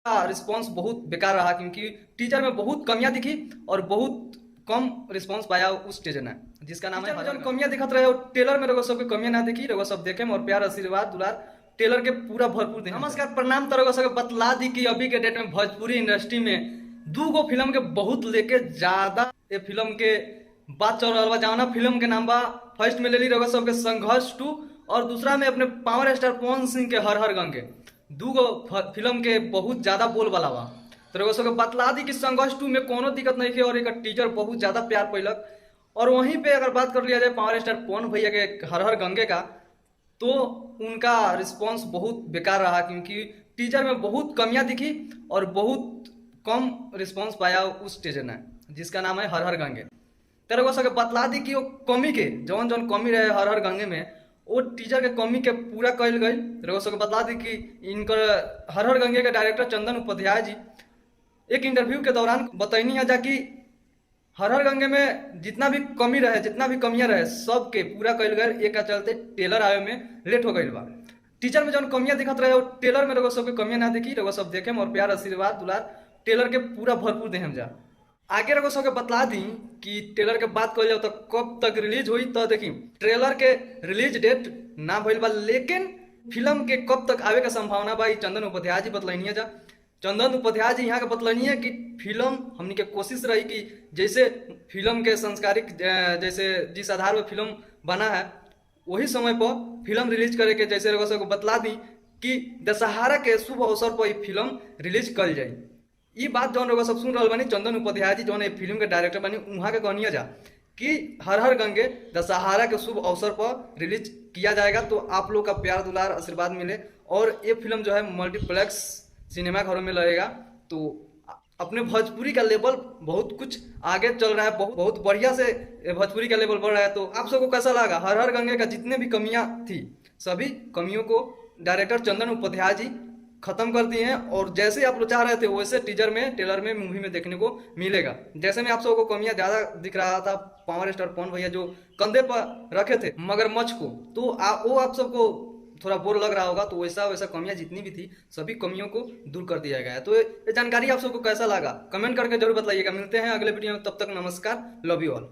का रिस्पॉन्स बहुत बेकार रहा क्योंकि टीजर में बहुत कमियां दिखी और बहुत कम रिस्पॉन्स पाया उस टीजर ने, जिसका नाम है जब कमियां दिखत रहे और टेलर में रहो सबके कमियां ना दिखी, रहो सब देखे और प्यार आशीर्वाद दुलार टेलर के पूरा भरपूर दे। नमस्कार प्रणाम, तो रहो सब बतला दी कि अभी के डेट में भोजपुरी इंडस्ट्री में दू गो फिल्म के बहुत लेके ज्यादा ये फिल्म के बात चल रहा बा। जौना फिल्म के नाम बा फर्स्ट में ले ली रहो सबके संघर्ष 2 और दूसरा में अपने पावर स्टार पवन सिंह के हर हर गंगे। दूगो फिल्म के बहुत ज्यादा बोल वाला बा, तो रउआ सबके बतला दी कि संघर्ष 2 में कोनो दिक्कत नहीं है और एक टीचर बहुत ज्यादा प्यार पैलक। और वहीं पे अगर बात कर लिया जाए पावर स्टार पवन भैया के हर हर गंगे का, तो उनका रिस्पॉन्स बहुत बेकार रहा क्योंकि टीजर में बहुत कमियां दिखी और बहुत कम रिस्पॉन्स पाया उस टीजर ने, जिसका नाम है हर हर गंगे। तो रउआ सबके बतला दी कि वो कमी के जौन जौन कमी रहे हर हर गंगे में, वो टीजर के कमी के पूरा कल गई। रउआ सबके बतला दी कि इनकर हर हर गंगे के डायरेक्टर चंदन उपाध्याय जी एक इंटरव्यू के दौरान बतैनी है जाकि हर हर गंगे में जितना भी कमी रहे, जितना भी कमियां रहे, सब के पूरा कल गए। एक चलते टेलर आवे में लेट हो गई बा। टीजर में जौन कमियां दिखत रहे और टेलर में रउआ सबके कमियां ना दिखी, रउआ सब देखे और प्यार आशीर्वाद दुलार टेलर के पूरा भरपूर दे हम जा। आगे रउआ सबके बतला दी कि ट्रेलर के बात कर जाओ तो कब तक रिलीज हुई, तो देखी ट्रेलर के रिलीज डेट ना भइल बा, लेकिन फिल्म के कब तक आवे का संभावना बा चंदन उपाध्याय जी बतलैनी जा। चंदन उपाध्याय जी यहाँ के बतलनी है कि फिल्म हमनी के कोशिश रही कि जैसे फिल्म के संस्कारिक जैसे जिस आधार पर फिल्म बना है वही समय पर फिल्म रिलीज करे के, जैसे रउआ सबको बतला दी कि दशहरा के शुभ अवसर पर ये फिल्म रिलीज कल जाए। ये बात जौन रउआ सब सुन रहा बानी चंदन उपाध्याय जी जौन फिल्म के डायरेक्टर बानी वहाँ के कहनिया जा कि हर हर गंगे दशहरा के शुभ अवसर पर रिलीज किया जाएगा। तो आप लोग का प्यार दुलार आशीर्वाद मिले और ये फिल्म जो है मल्टीप्लेक्स सिनेमा घरों में लगेगा। तो अपने भोजपुरी का लेवल बहुत कुछ आगे चल रहा है, बहुत बढ़िया से भोजपुरी का लेवल बढ़ रहा है। तो आप सबको कैसा लगा? हर हर गंगे का जितने भी कमियां थी सभी कमियों को डायरेक्टर चंदन उपाध्याय जी खत्म कर दिए हैं और जैसे आप लोग चाह रहे थे वैसे टीजर में ट्रेलर में मूवी में देखने को मिलेगा। जैसे में आप सबको कमियां ज्यादा दिख रहा था पावर स्टार पवन भैया जो कंधे पर रखे थे मगरमच्छ को, तो वो आप सबको थोड़ा बोर लग रहा होगा। तो वैसा वैसा कमियां जितनी भी थी सभी कमियों को दूर कर दिया गया है। तो ये जानकारी आप सबको कैसा लगा कमेंट करके जरूर बताइएगा। मिलते हैं अगले वीडियो में, तब तक नमस्कार, लव यू ऑल।